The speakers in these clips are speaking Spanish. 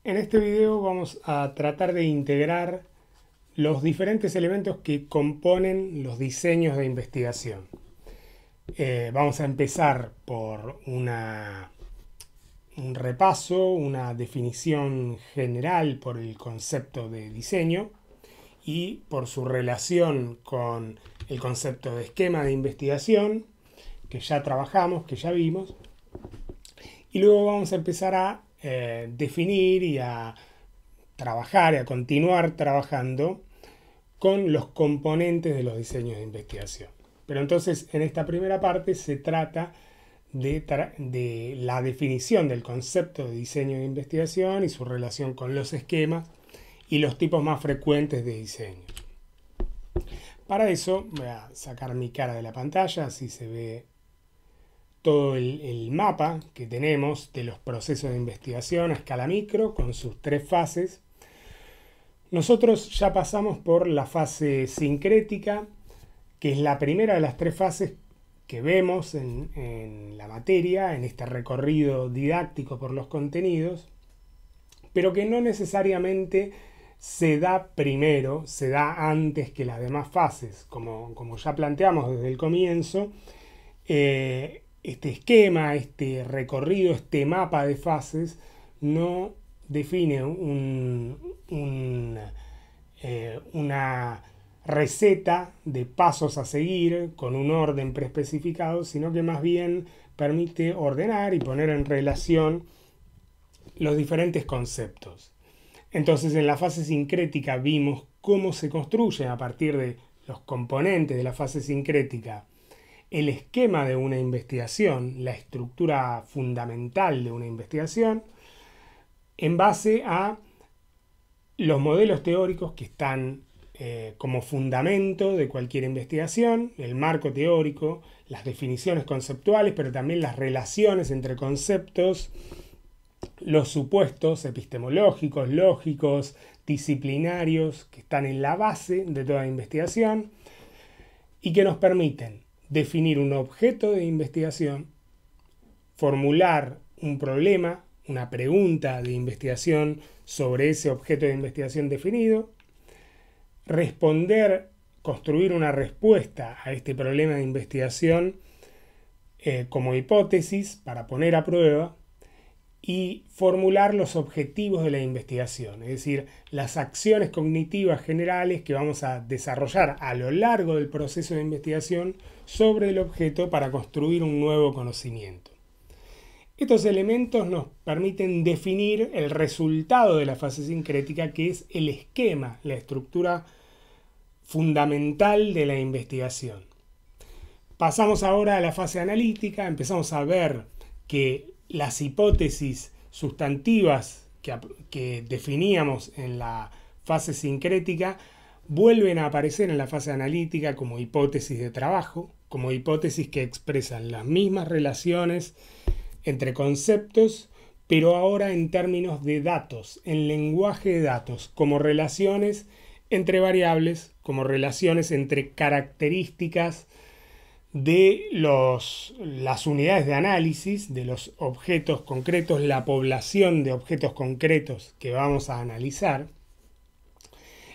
En este video vamos a tratar de integrar los diferentes elementos que componen los diseños de investigación. Vamos a empezar por un repaso, una definición general por el concepto de diseño y por su relación con el concepto de esquema de investigación que ya trabajamos, que ya vimos. Y luego vamos a empezar a definir y a trabajar y a continuar trabajando con los componentes de los diseños de investigación. Pero entonces en esta primera parte se trata de la definición del concepto de diseño de investigación y su relación con los esquemas y los tipos más frecuentes de diseño. Para eso voy a sacar mi cara de la pantalla, así se ve todo el mapa que tenemos de los procesos de investigación a escala micro con sus tres fases. Nosotros ya pasamos por la fase sincrética, que es la primera de las tres fases que vemos en la materia, en este recorrido didáctico por los contenidos, pero que no necesariamente se da primero, se da antes que las demás fases. Como ya planteamos desde el comienzo, este esquema, este recorrido, este mapa de fases no define una receta de pasos a seguir con un orden preespecificado, sino que más bien permite ordenar y poner en relación los diferentes conceptos. Entonces, en la fase sincrética vimos cómo se construye a partir de los componentes de la fase sincrética el esquema de una investigación, la estructura fundamental de una investigación, en base a los modelos teóricos que están como fundamento de cualquier investigación, el marco teórico, las definiciones conceptuales, pero también las relaciones entre conceptos, los supuestos epistemológicos, lógicos, disciplinarios, que están en la base de toda investigación y que nos permiten definir un objeto de investigación, formular un problema, una pregunta de investigación sobre ese objeto de investigación definido, responder, construir una respuesta a este problema de investigación como hipótesis para poner a prueba y formular los objetivos de la investigación, es decir, las acciones cognitivas generales que vamos a desarrollar a lo largo del proceso de investigación sobre el objeto para construir un nuevo conocimiento. Estos elementos nos permiten definir el resultado de la fase sincrética, que es el esquema, la estructura fundamental de la investigación. Pasamos ahora a la fase analítica, empezamos a ver que las hipótesis sustantivas que definíamos en la fase sincrética vuelven a aparecer en la fase analítica como hipótesis de trabajo, como hipótesis que expresan las mismas relaciones entre conceptos, pero ahora en términos de datos, en lenguaje de datos, como relaciones entre variables, como relaciones entre características de las unidades de análisis, de los objetos concretos, la población de objetos concretos que vamos a analizar.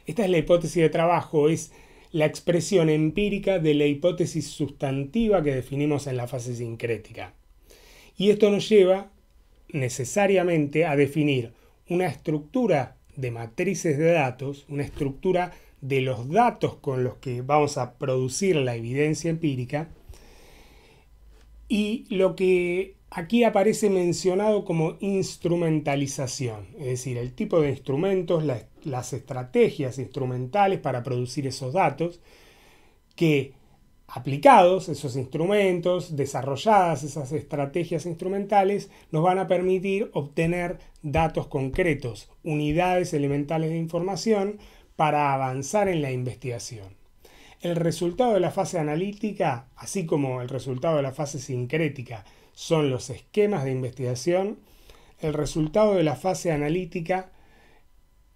Esta es la hipótesis de trabajo, es la expresión empírica de la hipótesis sustantiva que definimos en la fase sincrética. Y esto nos lleva necesariamente a definir una estructura de matrices de datos, una estructura de los datos con los que vamos a producir la evidencia empírica, y lo que aquí aparece mencionado como instrumentalización, es decir, el tipo de instrumentos, las estrategias instrumentales para producir esos datos, que aplicados esos instrumentos, desarrolladas esas estrategias instrumentales, nos van a permitir obtener datos concretos, unidades elementales de información, para avanzar en la investigación. El resultado de la fase analítica, así como el resultado de la fase sincrética, son los esquemas de investigación. El resultado de la fase analítica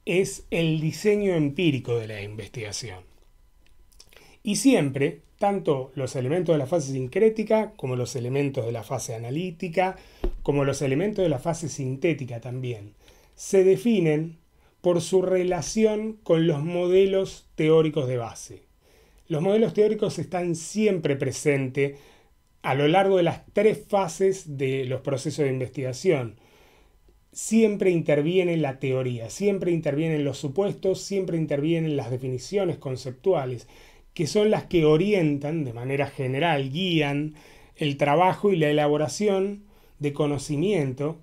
es el diseño empírico de la investigación. Y siempre, tanto los elementos de la fase sincrética, como los elementos de la fase analítica, como los elementos de la fase sintética también, se definen por su relación con los modelos teóricos de base. Los modelos teóricos están siempre presentes a lo largo de las 3 fases de los procesos de investigación. Siempre interviene la teoría, siempre intervienen los supuestos, siempre intervienen las definiciones conceptuales, que son las que orientan de manera general, guían el trabajo y la elaboración de conocimiento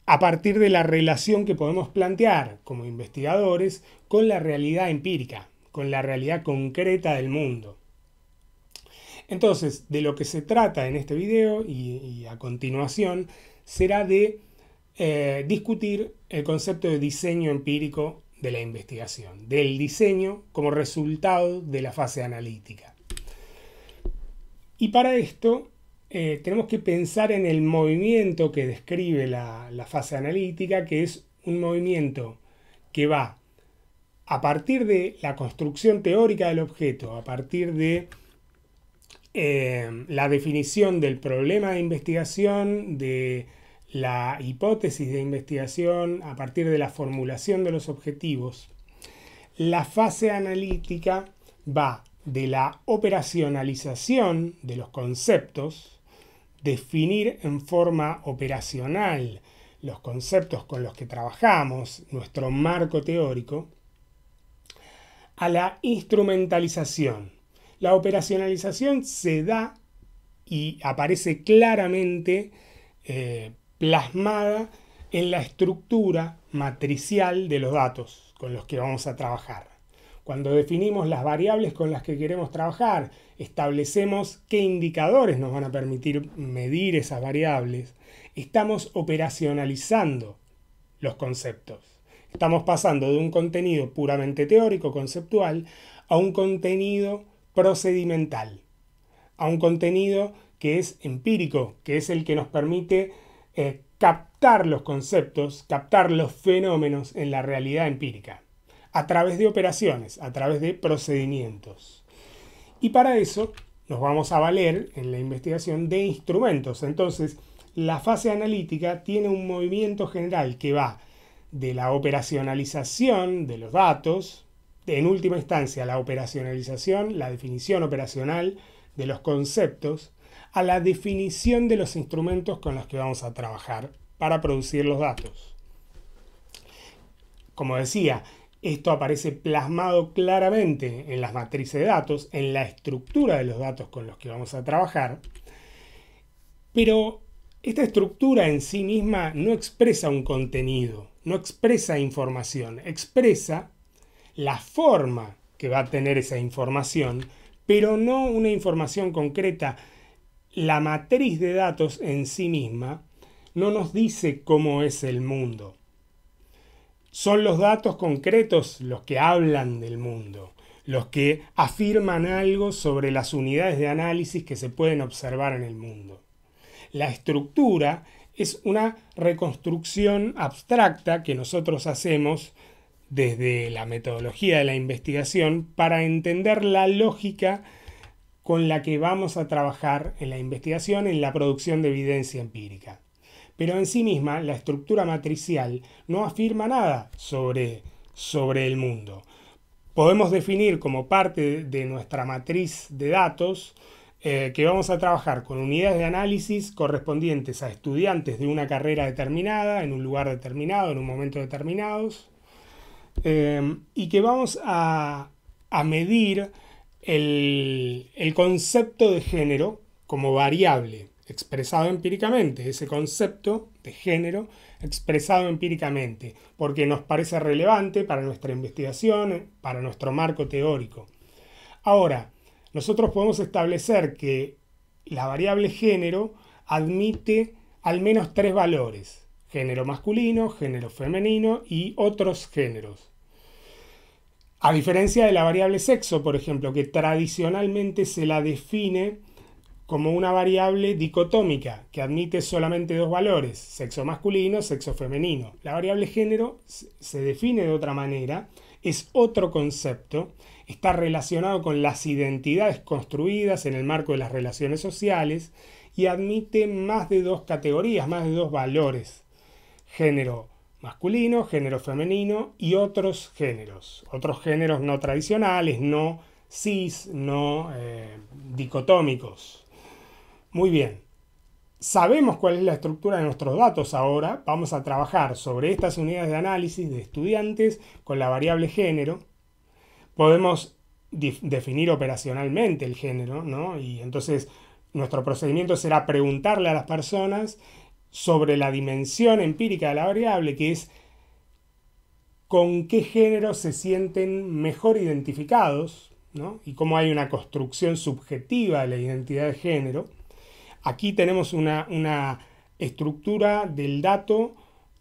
a partir de la relación que podemos plantear como investigadores con la realidad empírica, con la realidad concreta del mundo. Entonces, de lo que se trata en este video y a continuación será de discutir el concepto de diseño empírico de la investigación, del diseño como resultado de la fase analítica. Y para esto tenemos que pensar en el movimiento que describe la fase analítica, que es un movimiento que va a partir de la construcción teórica del objeto, a partir de la definición del problema de investigación, de la hipótesis de investigación, a partir de la formulación de los objetivos. La fase analítica va de la operacionalización de los conceptos, definir en forma operacional los conceptos con los que trabajamos, nuestro marco teórico, a la instrumentalización. La operacionalización se da y aparece claramente plasmada en la estructura matricial de los datos con los que vamos a trabajar. Cuando definimos las variables con las que queremos trabajar, establecemos qué indicadores nos van a permitir medir esas variables, estamos operacionalizando los conceptos. Estamos pasando de un contenido puramente teórico, conceptual, a un contenido procedimental, a un contenido que es empírico, que es el que nos permite captar los conceptos, captar los fenómenos en la realidad empírica, a través de operaciones, a través de procedimientos. Y para eso nos vamos a valer en la investigación de instrumentos. Entonces, la fase analítica tiene un movimiento general que va de la operacionalización de los datos, en última instancia la operacionalización, la definición operacional de los conceptos, a la definición de los instrumentos con los que vamos a trabajar para producir los datos. Como decía, esto aparece plasmado claramente en las matrices de datos, en la estructura de los datos con los que vamos a trabajar, pero esta estructura en sí misma no expresa un contenido, no expresa información, expresa la forma que va a tener esa información, pero no una información concreta. La matriz de datos en sí misma no nos dice cómo es el mundo. Son los datos concretos los que hablan del mundo, los que afirman algo sobre las unidades de análisis que se pueden observar en el mundo. La estructura es una reconstrucción abstracta que nosotros hacemos desde la metodología de la investigación para entender la lógica con la que vamos a trabajar en la investigación, en la producción de evidencia empírica. Pero en sí misma, la estructura matricial no afirma nada sobre el mundo. Podemos definir como parte de nuestra matriz de datos que vamos a trabajar con unidades de análisis correspondientes a estudiantes de una carrera determinada, en un lugar determinado, en un momento determinado, y que vamos a medir el concepto de género como variable expresado empíricamente, ese concepto de género expresado empíricamente, porque nos parece relevante para nuestra investigación, para nuestro marco teórico. Ahora, nosotros podemos establecer que la variable género admite al menos 3 valores: género masculino, género femenino y otros géneros. A diferencia de la variable sexo, por ejemplo, que tradicionalmente se la define como una variable dicotómica que admite solamente 2 valores, sexo masculino, sexo femenino. La variable género se define de otra manera, es otro concepto, está relacionado con las identidades construidas en el marco de las relaciones sociales y admite más de dos categorías, más de dos valores: género masculino, género femenino y otros géneros no tradicionales, no cis, no dicotómicos. Muy bien. Sabemos cuál es la estructura de nuestros datos ahora. Vamos a trabajar sobre estas unidades de análisis de estudiantes con la variable género. Podemos definir operacionalmente el género, ¿no? Y entonces nuestro procedimiento será preguntarle a las personas sobre la dimensión empírica de la variable, que es con qué género se sienten mejor identificados, ¿no? Y cómo hay una construcción subjetiva de la identidad de género. Aquí tenemos una estructura del dato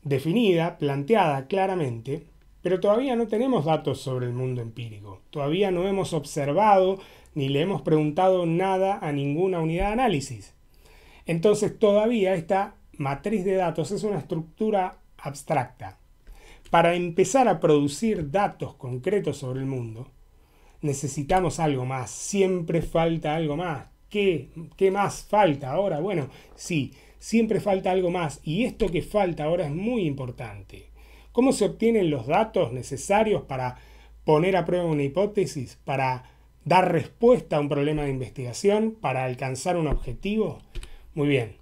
definida, planteada claramente, pero todavía no tenemos datos sobre el mundo empírico. Todavía no hemos observado ni le hemos preguntado nada a ninguna unidad de análisis. Entonces todavía esta matriz de datos es una estructura abstracta. Para empezar a producir datos concretos sobre el mundo, necesitamos algo más. Siempre falta algo más. ¿Qué más falta ahora? Bueno, sí, siempre falta algo más. Y esto que falta ahora es muy importante. ¿Cómo se obtienen los datos necesarios para poner a prueba una hipótesis, para dar respuesta a un problema de investigación, para alcanzar un objetivo? Muy bien,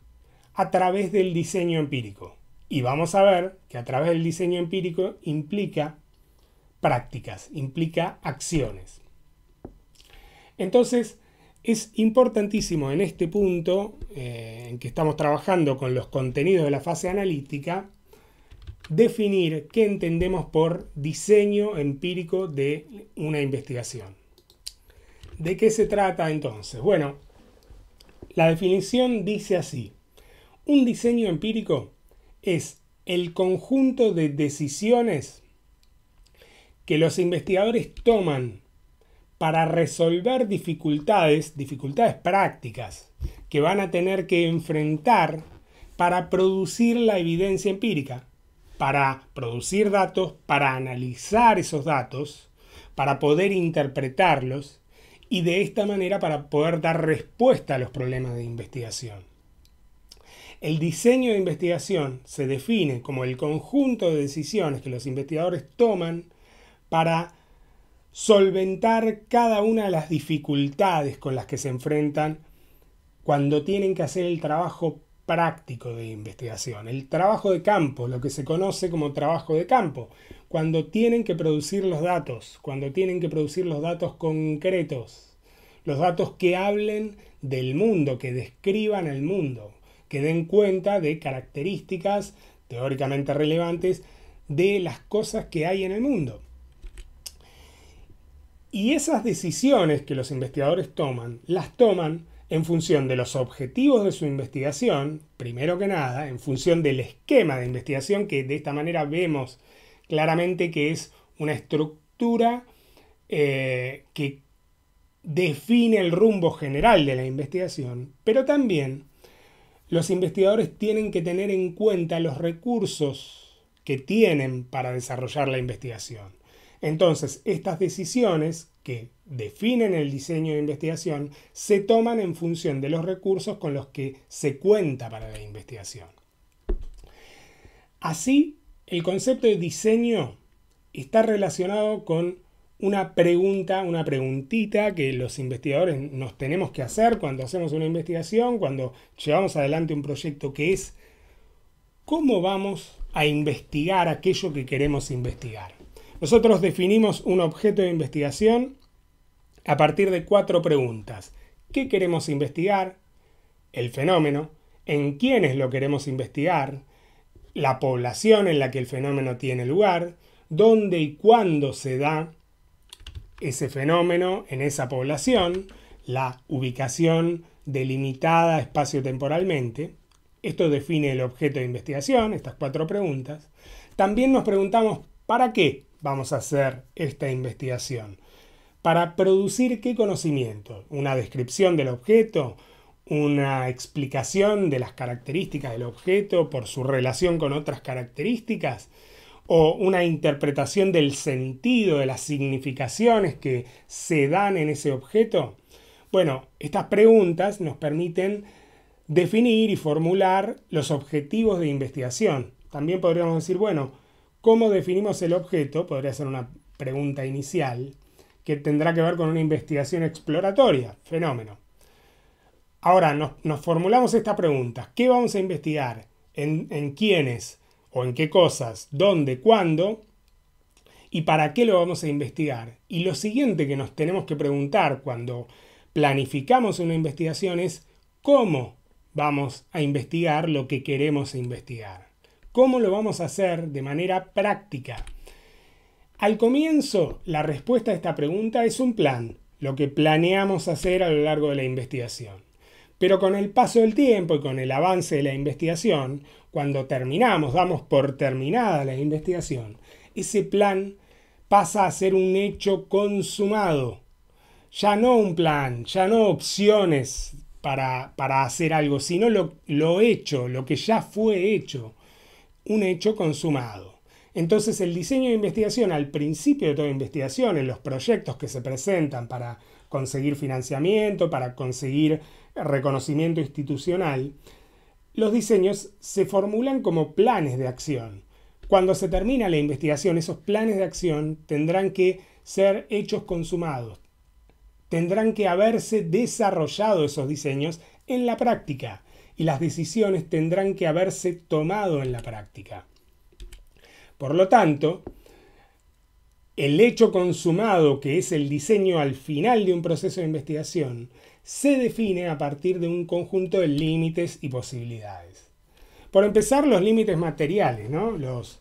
a través del diseño empírico. Y vamos a ver que a través del diseño empírico implica prácticas, implica acciones. Entonces, es importantísimo en este punto en que estamos trabajando con los contenidos de la fase analítica, definir qué entendemos por diseño empírico de una investigación. ¿De qué se trata entonces? Bueno, la definición dice así: un diseño empírico es el conjunto de decisiones que los investigadores toman para resolver dificultades prácticas que van a tener que enfrentar para producir la evidencia empírica, para producir datos, para analizar esos datos, para poder interpretarlos y de esta manera para poder dar respuesta a los problemas de investigación. El diseño de investigación se define como el conjunto de decisiones que los investigadores toman para solventar cada una de las dificultades con las que se enfrentan cuando tienen que hacer el trabajo práctico de investigación, el trabajo de campo, lo que se conoce como trabajo de campo, cuando tienen que producir los datos, concretos, los datos que hablen del mundo, que describan el mundo, que den cuenta de características teóricamente relevantes de las cosas que hay en el mundo. Y esas decisiones que los investigadores toman, las toman en función de los objetivos de su investigación, primero que nada, en función del esquema de investigación, que de esta manera vemos claramente que es una estructura que define el rumbo general de la investigación, pero también los investigadores tienen que tener en cuenta los recursos que tienen para desarrollar la investigación. Entonces, estas decisiones que definen el diseño de investigación se toman en función de los recursos con los que se cuenta para la investigación. Así, el concepto de diseño está relacionado con una preguntita que los investigadores nos tenemos que hacer cuando hacemos una investigación, cuando llevamos adelante un proyecto, que es: ¿cómo vamos a investigar aquello que queremos investigar? Nosotros definimos un objeto de investigación a partir de 4 preguntas. ¿Qué queremos investigar? El fenómeno. ¿En quiénes lo queremos investigar? La población en la que el fenómeno tiene lugar. ¿Dónde y cuándo se da ese fenómeno en esa población? La ubicación delimitada espacio-temporalmente. Esto define el objeto de investigación, estas 4 preguntas. También nos preguntamos: ¿para qué vamos a hacer esta investigación? ¿Para producir qué conocimiento? ¿Una descripción del objeto? ¿Una explicación de las características del objeto por su relación con otras características? ¿O una interpretación del sentido, de las significaciones que se dan en ese objeto? Bueno, estas preguntas nos permiten definir y formular los objetivos de investigación. También podríamos decir, bueno, ¿cómo definimos el objeto? Podría ser una pregunta inicial que tendrá que ver con una investigación exploratoria, fenómeno. Ahora nos formulamos esta pregunta: ¿qué vamos a investigar? ¿En quiénes? ¿O en qué cosas? ¿Dónde? ¿Cuándo? ¿Y para qué lo vamos a investigar? Y lo siguiente que nos tenemos que preguntar cuando planificamos una investigación es ¿cómo vamos a investigar lo que queremos investigar? ¿Cómo lo vamos a hacer de manera práctica? Al comienzo, la respuesta a esta pregunta es un plan, lo que planeamos hacer a lo largo de la investigación. Pero con el paso del tiempo y con el avance de la investigación, cuando terminamos, damos por terminada la investigación, ese plan pasa a ser un hecho consumado. Ya no un plan, ya no opciones para hacer algo, sino lo hecho, lo que ya fue hecho, un hecho consumado. Entonces el diseño de investigación, al principio de toda investigación, en los proyectos que se presentan para conseguir financiamiento, para conseguir reconocimiento institucional, los diseños se formulan como planes de acción. Cuando se termina la investigación, esos planes de acción tendrán que ser hechos consumados. Tendrán que haberse desarrollado esos diseños en la práctica y las decisiones tendrán que haberse tomado en la práctica. Por lo tanto, el hecho consumado, que es el diseño al final de un proceso de investigación, se define a partir de un conjunto de límites y posibilidades. Por empezar, los límites materiales, ¿no? Los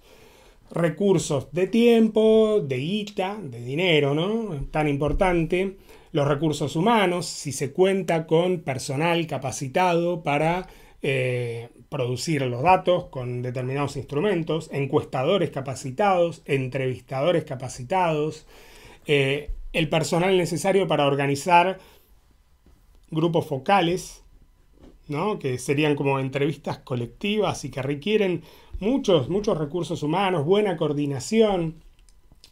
recursos de tiempo, de guita, de dinero, ¿no? Tan importante. Los recursos humanos, si se cuenta con personal capacitado para producir los datos con determinados instrumentos, encuestadores capacitados, entrevistadores capacitados, el personal necesario para organizar grupos focales, ¿no? Que serían como entrevistas colectivas y que requieren muchos recursos humanos, buena coordinación,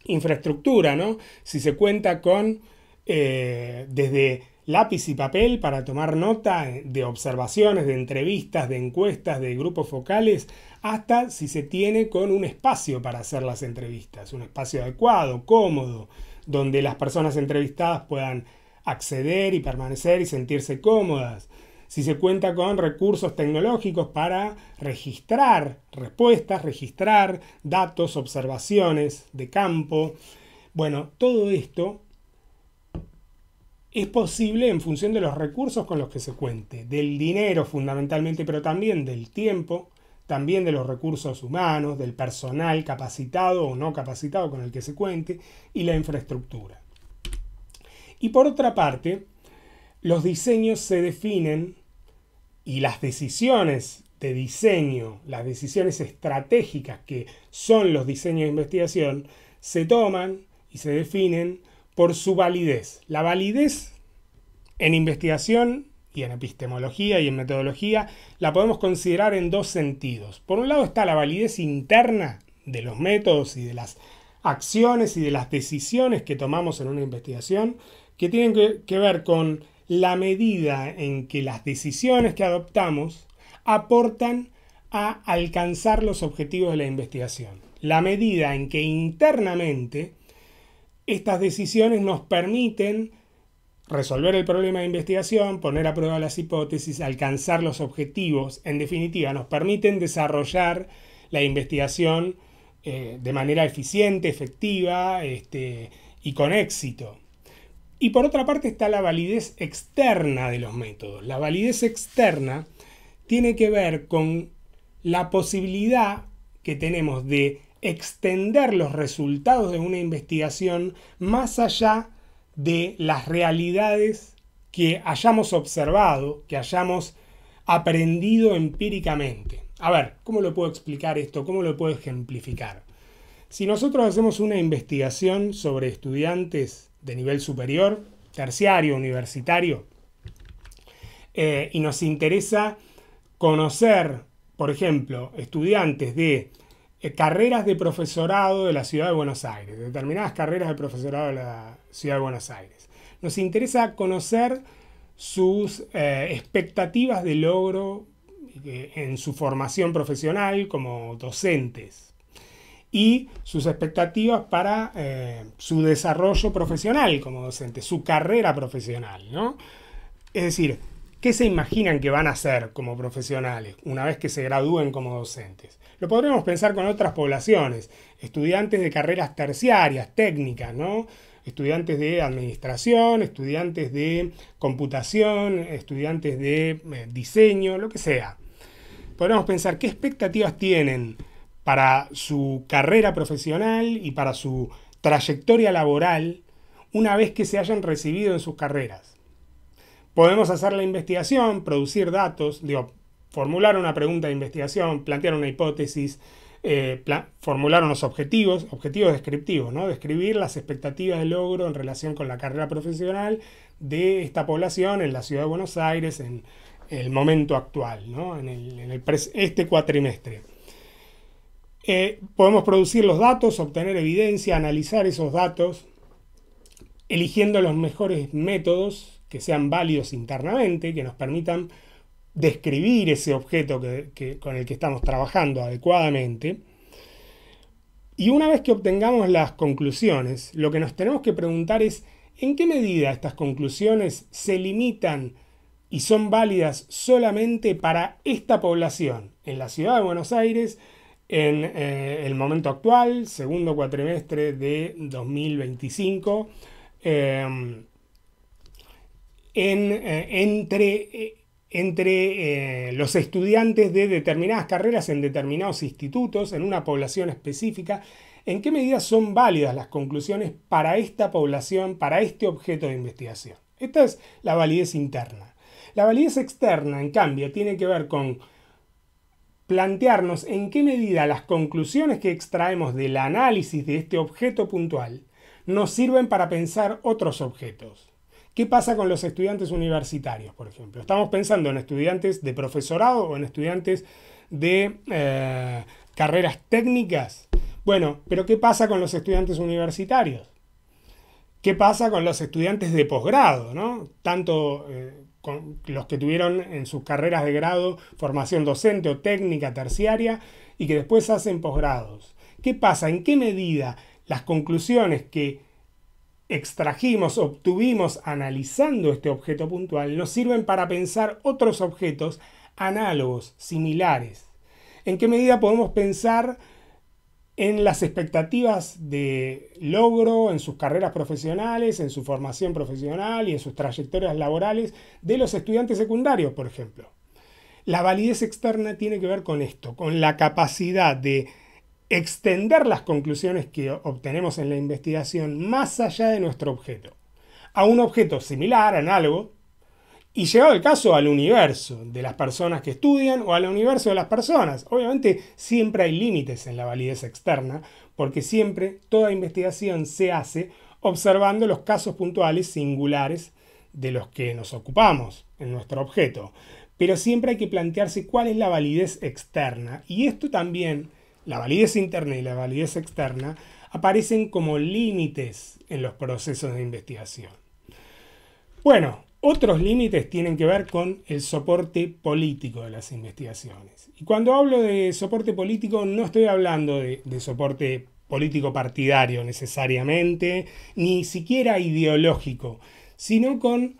infraestructura, ¿no? Si se cuenta con desde lápiz y papel para tomar nota de observaciones, de entrevistas, de encuestas, de grupos focales, hasta si se tiene con un espacio para hacer las entrevistas, un espacio adecuado, cómodo, donde las personas entrevistadas puedan acceder y permanecer y sentirse cómodas. Si se cuenta con recursos tecnológicos para registrar respuestas, registrar datos, observaciones de campo. Bueno, todo esto es posible en función de los recursos con los que se cuente, del dinero fundamentalmente, pero también del tiempo, también de los recursos humanos, del personal capacitado o no capacitado con el que se cuente y la infraestructura. Y por otra parte, los diseños se definen y las decisiones de diseño, las decisiones estratégicas que son los diseños de investigación, se toman y se definen por su validez. La validez en investigación y en epistemología y en metodología la podemos considerar en dos sentidos. Por un lado está la validez interna de los métodos y de las acciones y de las decisiones que tomamos en una investigación, que tienen que ver con la medida en que las decisiones que adoptamos aportan a alcanzar los objetivos de la investigación. La medida en que internamente estas decisiones nos permiten resolver el problema de investigación, poner a prueba las hipótesis, alcanzar los objetivos, en definitiva, nos permiten desarrollar la investigación de manera eficiente, efectiva y con éxito. Y por otra parte está la validez externa de los métodos. La validez externa tiene que ver con la posibilidad que tenemos de extender los resultados de una investigación más allá de las realidades que hayamos observado, que hayamos aprendido empíricamente. A ver, ¿cómo lo puedo explicar esto? ¿Cómo lo puedo ejemplificar? Si nosotros hacemos una investigación sobre estudiantes de nivel superior, terciario, universitario, y nos interesa conocer, por ejemplo, estudiantes de carreras de profesorado de la Ciudad de Buenos Aires, determinadas carreras de profesorado de la Ciudad de Buenos Aires. Nos interesa conocer sus expectativas de logro en su formación profesional como docentes y sus expectativas para su desarrollo profesional como docentes, su carrera profesional, ¿no? Es decir, ¿qué se imaginan que van a hacer como profesionales una vez que se gradúen como docentes? Lo podremos pensar con otras poblaciones, estudiantes de carreras terciarias, técnicas, ¿no? Estudiantes de administración, estudiantes de computación, estudiantes de diseño, lo que sea. Podremos pensar qué expectativas tienen para su carrera profesional y para su trayectoria laboral una vez que se hayan recibido en sus carreras. Podemos hacer la investigación, producir datos, formular una pregunta de investigación, plantear una hipótesis, formular unos objetivos descriptivos, ¿no? Describir las expectativas de logro en relación con la carrera profesional de esta población en la ciudad de Buenos Aires en el momento actual, ¿no? Este cuatrimestre. Podemos producir los datos, obtener evidencia, analizar esos datos, eligiendo los mejores métodos que sean válidos internamente, que nos permitan describir ese objeto con el que estamos trabajando adecuadamente. Y una vez que obtengamos las conclusiones, lo que nos tenemos que preguntar es ¿en qué medida estas conclusiones se limitan y son válidas solamente para esta población en la ciudad de Buenos Aires en el momento actual, segundo cuatrimestre de 2025, entre los estudiantes de determinadas carreras en determinados institutos, en una población específica, en qué medida son válidas las conclusiones para esta población, para este objeto de investigación. Esta es la validez interna. La validez externa, en cambio, tiene que ver con plantearnos en qué medida las conclusiones que extraemos del análisis de este objeto puntual nos sirven para pensar otros objetos. ¿Qué pasa con los estudiantes universitarios, por ejemplo? Estamos pensando en estudiantes de profesorado o en estudiantes de carreras técnicas. Bueno, pero ¿qué pasa con los estudiantes universitarios? ¿Qué pasa con los estudiantes de posgrado, ¿no? Tanto con los que tuvieron en sus carreras de grado formación docente o técnica terciaria y que después hacen posgrados. ¿Qué pasa? ¿En qué medida las conclusiones que extrajimos, obtuvimos analizando este objeto puntual nos sirven para pensar otros objetos análogos, similares? ¿En qué medida podemos pensar en las expectativas de logro en sus carreras profesionales, en su formación profesional y en sus trayectorias laborales de los estudiantes secundarios, por ejemplo? La validez externa tiene que ver con esto, con la capacidad de extender las conclusiones que obtenemos en la investigación más allá de nuestro objeto, a un objeto similar, análogo, y llegado el caso al universo de las personas que estudian o al universo de las personas. Obviamente siempre hay límites en la validez externa, porque siempre toda investigación se hace observando los casos puntuales singulares de los que nos ocupamos en nuestro objeto. Pero siempre hay que plantearse cuál es la validez externa, y esto también, la validez interna y la validez externa, aparecen como límites en los procesos de investigación. Bueno, otros límites tienen que ver con el soporte político de las investigaciones. Y cuando hablo de soporte político no estoy hablando de soporte político partidario necesariamente, ni siquiera ideológico, sino con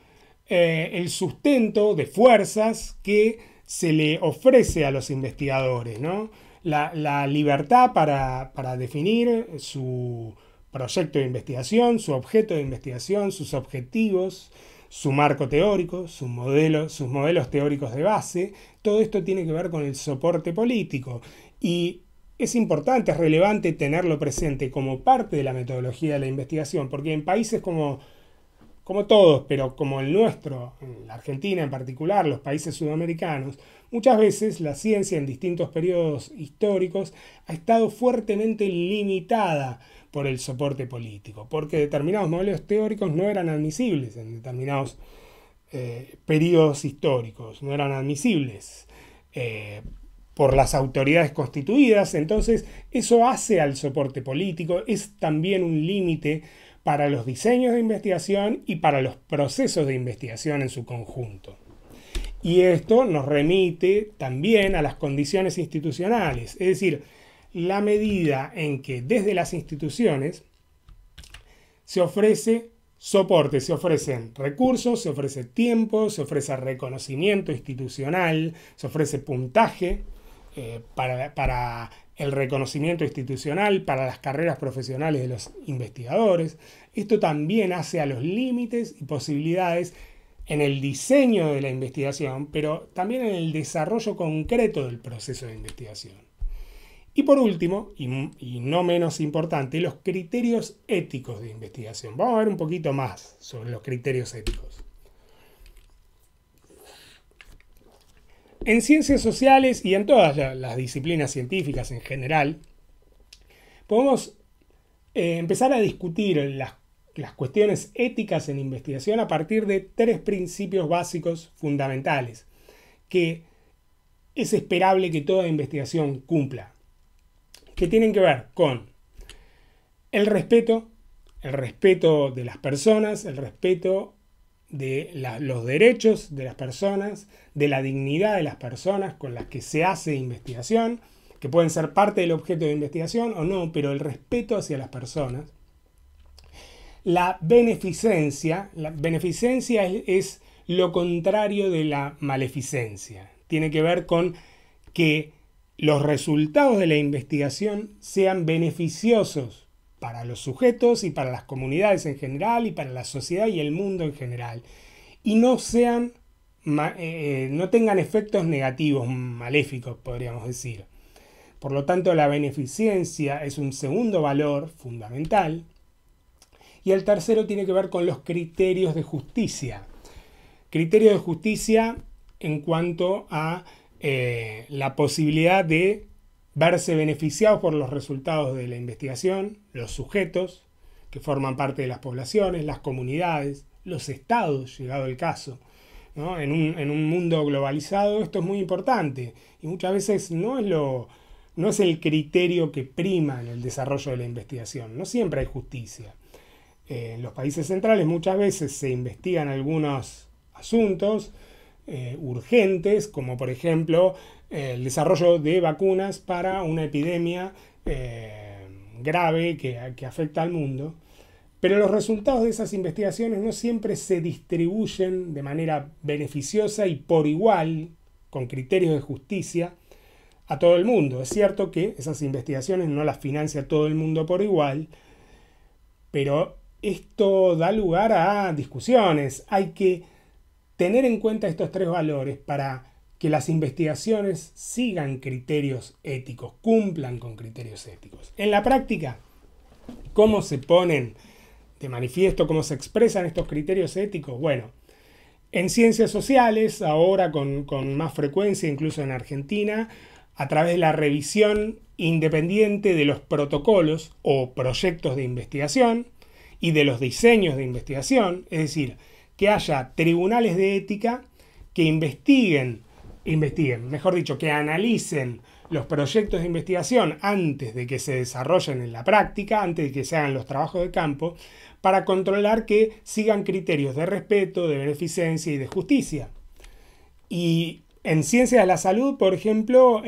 el sustento de fuerzas que se le ofrece a los investigadores, ¿no? La libertad para definir su proyecto de investigación, su objeto de investigación, sus objetivos, su marco teórico, sus modelos teóricos de base. Todo esto tiene que ver con el soporte político y es importante, es relevante tenerlo presente como parte de la metodología de la investigación, porque en países como todos, pero como el nuestro, en la Argentina en particular, los países sudamericanos, muchas veces la ciencia en distintos periodos históricos ha estado fuertemente limitada por el soporte político, porque determinados modelos teóricos no eran admisibles en determinados periodos históricos, no eran admisibles por las autoridades constituidas. Entonces eso hace al soporte político, es también un límite para los diseños de investigación y para los procesos de investigación en su conjunto. Y esto nos remite también a las condiciones institucionales, es decir, la medida en que desde las instituciones se ofrece soporte, se ofrecen recursos, se ofrece tiempo, se ofrece reconocimiento institucional, se ofrece puntaje para el reconocimiento institucional, para las carreras profesionales de los investigadores. Esto también hace a los límites y posibilidades en el diseño de la investigación, pero también en el desarrollo concreto del proceso de investigación. Y por último, y no menos importante, los criterios éticos de investigación. Vamos a ver un poquito más sobre los criterios éticos. En ciencias sociales y en todas las disciplinas científicas en general, podemos empezar a discutir las cuestiones éticas en investigación a partir de 3 principios básicos fundamentales que es esperable que toda investigación cumpla, que tienen que ver con el respeto de las personas, el respeto de los derechos de las personas, de la dignidad de las personas con las que se hace investigación, que pueden ser parte del objeto de investigación o no, pero el respeto hacia las personas. La beneficencia es lo contrario de la maleficencia. Tiene que ver con que los resultados de la investigación sean beneficiosos para los sujetos y para las comunidades en general y para la sociedad y el mundo en general, y no tengan efectos negativos, maléficos, podríamos decir. Por lo tanto, la beneficencia es un segundo valor fundamental. Y el tercero tiene que ver con los criterios de justicia. Criterios de justicia en cuanto a la posibilidad de verse beneficiados por los resultados de la investigación, los sujetos que forman parte de las poblaciones, las comunidades, los estados, llegado el caso, ¿no? En un mundo globalizado esto es muy importante y muchas veces no es el criterio que prima en el desarrollo de la investigación, no siempre hay justicia. En los países centrales muchas veces se investigan algunos asuntos urgentes, como por ejemplo el desarrollo de vacunas para una epidemia grave que afecta al mundo, pero los resultados de esas investigaciones no siempre se distribuyen de manera beneficiosa y por igual, con criterios de justicia, a todo el mundo. Es cierto que esas investigaciones no las financia todo el mundo por igual, pero esto da lugar a discusiones. Hay que tener en cuenta estos 3 valores para que las investigaciones sigan criterios éticos, cumplan con criterios éticos. En la práctica, ¿cómo se ponen de manifiesto, cómo se expresan estos criterios éticos? Bueno, en ciencias sociales, ahora con más frecuencia, incluso en Argentina, a través de la revisión independiente de los protocolos o proyectos de investigación y de los diseños de investigación, es decir, que haya tribunales de ética que investiguen, mejor dicho, que analicen los proyectos de investigación antes de que se desarrollen en la práctica, antes de que se hagan los trabajos de campo, para controlar que sigan criterios de respeto, de beneficencia y de justicia. Y en ciencias de la salud, por ejemplo,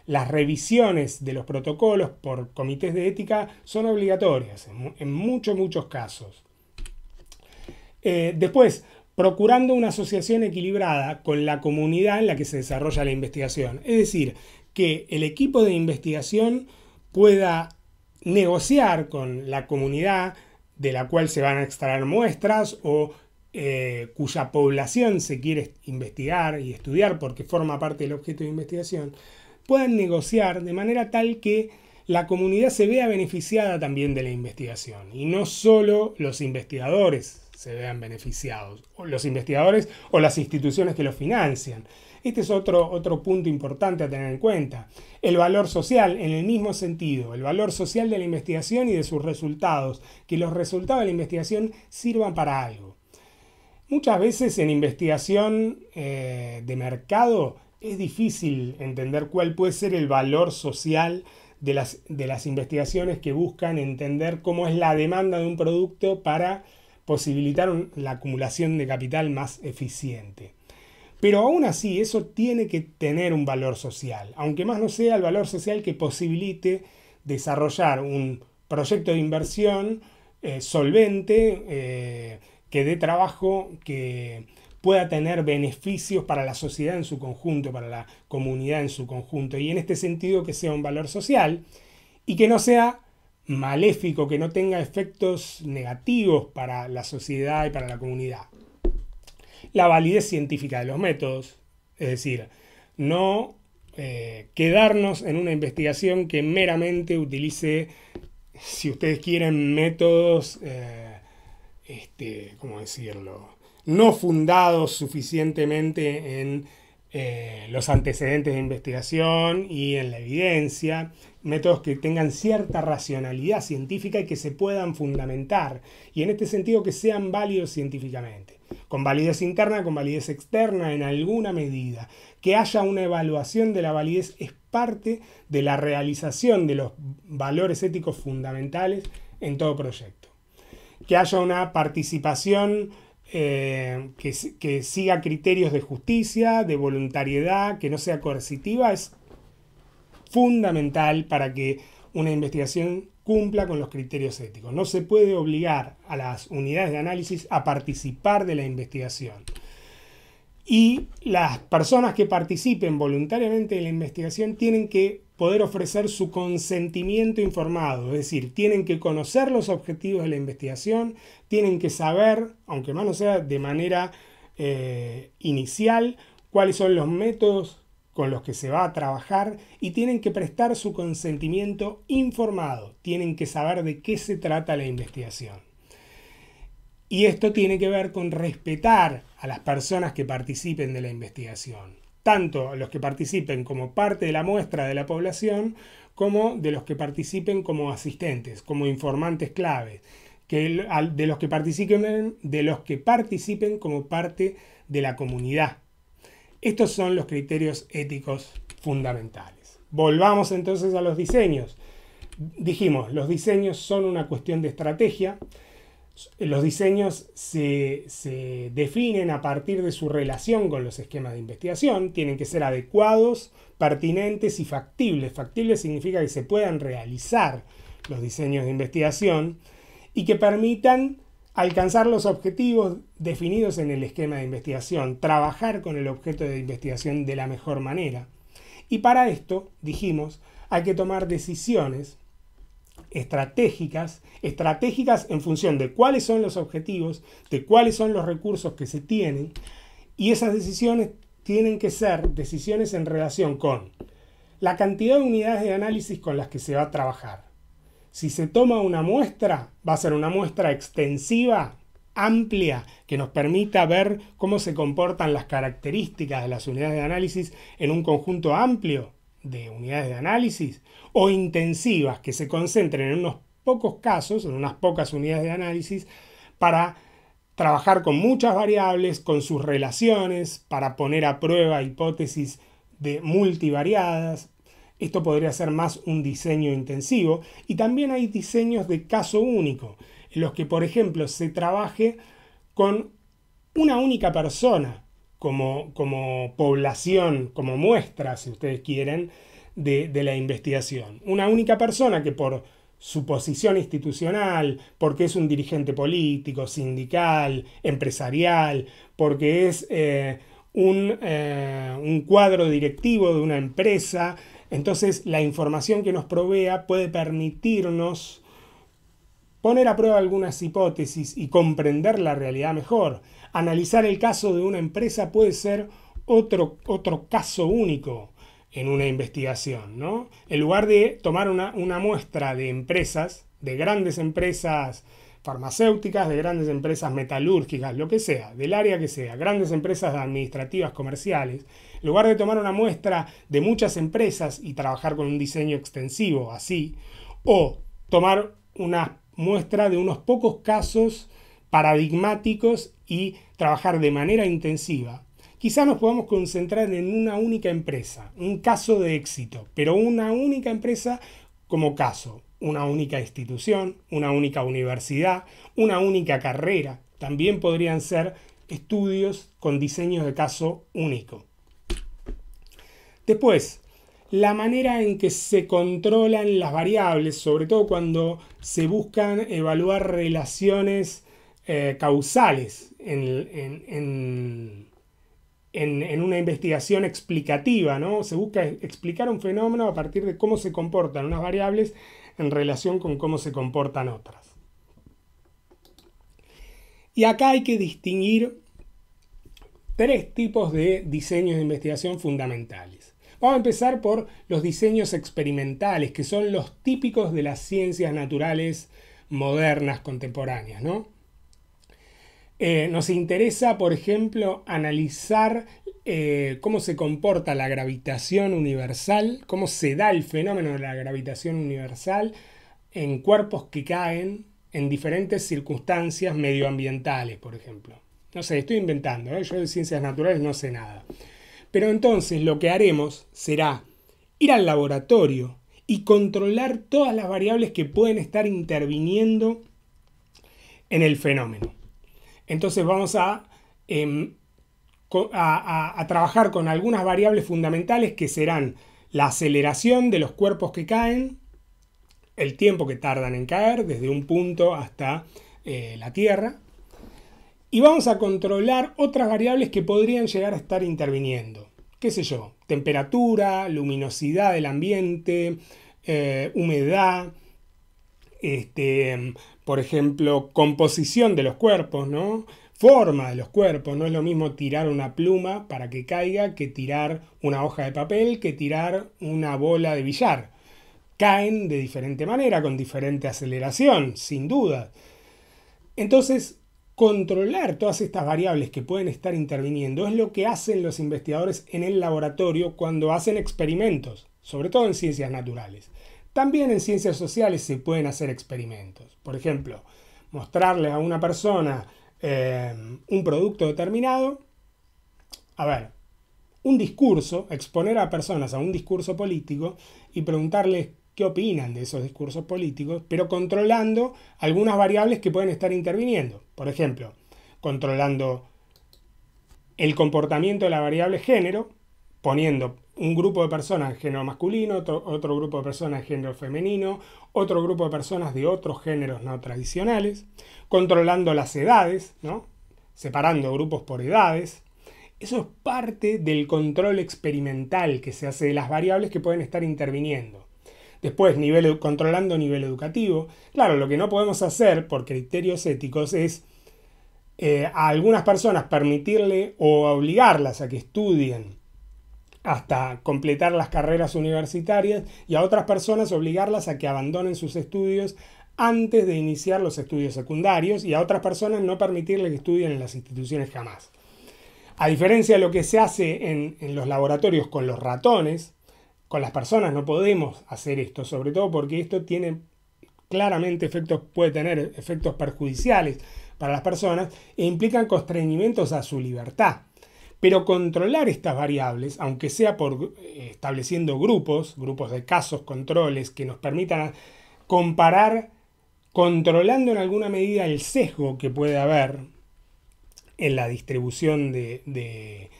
las revisiones de los protocolos por comités de ética son obligatorias en muchos casos. Después, procurando una asociación equilibrada con la comunidad en la que se desarrolla la investigación. Es decir, que el equipo de investigación pueda negociar con la comunidad de la cual se van a extraer muestras o cuya población se quiere investigar y estudiar porque forma parte del objeto de investigación, puedan negociar de manera tal que la comunidad se vea beneficiada también de la investigación y no solo los investigadores se vean beneficiados, o los investigadores o las instituciones que los financian. Este es otro punto importante a tener en cuenta. El valor social, en el mismo sentido, el valor social de la investigación y de sus resultados, que los resultados de la investigación sirvan para algo. Muchas veces en investigación de mercado es difícil entender cuál puede ser el valor social de las investigaciones que buscan entender cómo es la demanda de un producto para posibilitar la acumulación de capital más eficiente. Pero aún así, eso tiene que tener un valor social, aunque más no sea el valor social que posibilite desarrollar un proyecto de inversión solvente, que dé trabajo, que pueda tener beneficios para la sociedad en su conjunto, para la comunidad en su conjunto, y en este sentido que sea un valor social y que no sea maléfico, que no tenga efectos negativos para la sociedad y para la comunidad. La validez científica de los métodos, es decir, no quedarnos en una investigación que meramente utilice, si ustedes quieren, métodos, ¿cómo decirlo?, no fundados suficientemente en los antecedentes de investigación y en la evidencia, métodos que tengan cierta racionalidad científica y que se puedan fundamentar, y en este sentido que sean válidos científicamente, con validez interna, con validez externa en alguna medida. Que haya una evaluación de la validez es parte de la realización de los valores éticos fundamentales en todo proyecto. Que haya una participación que siga criterios de justicia, de voluntariedad, que no sea coercitiva, es fundamental para que una investigación cumpla con los criterios éticos. No se puede obligar a las unidades de análisis a participar de la investigación. Y las personas que participen voluntariamente de la investigación tienen que poder ofrecer su consentimiento informado, es decir, tienen que conocer los objetivos de la investigación, tienen que saber, aunque más no sea de manera inicial, cuáles son los métodos con los que se va a trabajar, y tienen que prestar su consentimiento informado, tienen que saber de qué se trata la investigación. Y esto tiene que ver con respetar a las personas que participen de la investigación, tanto los que participen como parte de la muestra de la población, como de los que participen como asistentes, como informantes clave, de los que participen como parte de la comunidad. Estos son los criterios éticos fundamentales. Volvamos entonces a los diseños. Dijimos, los diseños son una cuestión de estrategia. Los diseños se definen a partir de su relación con los esquemas de investigación. Tienen que ser adecuados, pertinentes y factibles. Factibles significa que se puedan realizar los diseños de investigación y que permitan alcanzar los objetivos definidos en el esquema de investigación, trabajar con el objeto de investigación de la mejor manera. Y para esto, dijimos, hay que tomar decisiones estratégicas en función de cuáles son los objetivos, de cuáles son los recursos que se tienen, y esas decisiones tienen que ser decisiones en relación con la cantidad de unidades de análisis con las que se va a trabajar. Si se toma una muestra, va a ser una muestra extensiva, amplia, que nos permita ver cómo se comportan las características de las unidades de análisis en un conjunto amplio de unidades de análisis, o intensivas, que se concentren en unos pocos casos, en unas pocas unidades de análisis, para trabajar con muchas variables, con sus relaciones, para poner a prueba hipótesis multivariadas. Esto podría ser más un diseño intensivo. Y también hay diseños de caso único, en los que, por ejemplo, se trabaje con una única persona como población, como muestra, si ustedes quieren, de la investigación. Una única persona que por su posición institucional, porque es un dirigente político, sindical, empresarial, porque es un cuadro directivo de una empresa. Entonces, la información que nos provea puede permitirnos poner a prueba algunas hipótesis y comprender la realidad mejor. Analizar el caso de una empresa puede ser otro caso único en una investigación, ¿no? En lugar de tomar una muestra de empresas, de grandes empresas farmacéuticas, de grandes empresas metalúrgicas, lo que sea, del área que sea, grandes empresas administrativas, comerciales, en lugar de tomar una muestra de muchas empresas y trabajar con un diseño extensivo así, o tomar una muestra de unos pocos casos paradigmáticos y trabajar de manera intensiva, quizá nos podamos concentrar en una única empresa, un caso de éxito, pero una única empresa como caso una única institución, una única universidad, una única carrera. También podrían ser estudios con diseños de caso único. Después, la manera en que se controlan las variables, sobre todo cuando se buscan evaluar relaciones causales en una investigación explicativa, ¿no? Se busca explicar un fenómeno a partir de cómo se comportan unas variables en relación con cómo se comportan otras. Y acá hay que distinguir tres tipos de diseños de investigación fundamentales. Vamos a empezar por los diseños experimentales, que son los típicos de las ciencias naturales modernas, contemporáneas, ¿no? Nos interesa, por ejemplo, analizar cómo se comporta la gravitación universal, cómo se da el fenómeno de la gravitación universal en cuerpos que caen en diferentes circunstancias medioambientales, por ejemplo. No sé, estoy inventando, yo de ciencias naturales no sé nada. Pero entonces lo que haremos será ir al laboratorio y controlar todas las variables que pueden estar interviniendo en el fenómeno. Entonces vamos a trabajar con algunas variables fundamentales que serán la aceleración de los cuerpos que caen, el tiempo que tardan en caer desde un punto hasta la Tierra, y vamos a controlar otras variables que podrían llegar a estar interviniendo. ¿Qué sé yo? Temperatura, luminosidad del ambiente, humedad, por ejemplo, composición de los cuerpos, ¿no? Forma de los cuerpos. No es lo mismo tirar una pluma para que caiga que tirar una hoja de papel, que tirar una bola de billar. Caen de diferente manera, con diferente aceleración, sin duda. Entonces, controlar todas estas variables que pueden estar interviniendo es lo que hacen los investigadores en el laboratorio cuando hacen experimentos, sobre todo en ciencias naturales. También en ciencias sociales se pueden hacer experimentos. Por ejemplo, mostrarle a una persona un producto determinado, un discurso, exponer a personas a un discurso político y preguntarles qué opinan de esos discursos políticos, pero controlando algunas variables que pueden estar interviniendo. Por ejemplo, controlando el comportamiento de la variable género, poniendo un grupo de personas en género masculino, otro grupo de personas en género femenino, otro grupo de personas de otros géneros no tradicionales, controlando las edades, ¿no? Separando grupos por edades. Eso es parte del control experimental que se hace de las variables que pueden estar interviniendo. Después, controlando nivel educativo. Claro, lo que no podemos hacer por criterios éticos es a algunas personas permitirle o obligarlas a que estudien hasta completar las carreras universitarias y a otras personas obligarlas a que abandonen sus estudios antes de iniciar los estudios secundarios y a otras personas no permitirles que estudien en las instituciones jamás. A diferencia de lo que se hace en los laboratorios con los ratones, con las personas no podemos hacer esto, sobre todo porque esto tiene claramente puede tener efectos perjudiciales para las personas e implican constreñimientos a su libertad. Pero controlar estas variables, aunque sea estableciendo grupos de casos, controles, que nos permitan comparar, controlando en alguna medida el sesgo que puede haber en la distribución de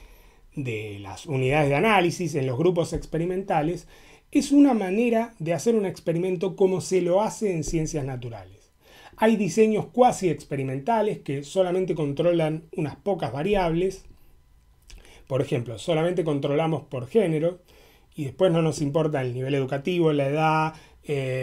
las unidades de análisis, en los grupos experimentales, es una manera de hacer un experimento como se lo hace en ciencias naturales. Hay diseños cuasi experimentales que solamente controlan unas pocas variables. Por ejemplo, solamente controlamos por género y después no nos importa el nivel educativo, la edad,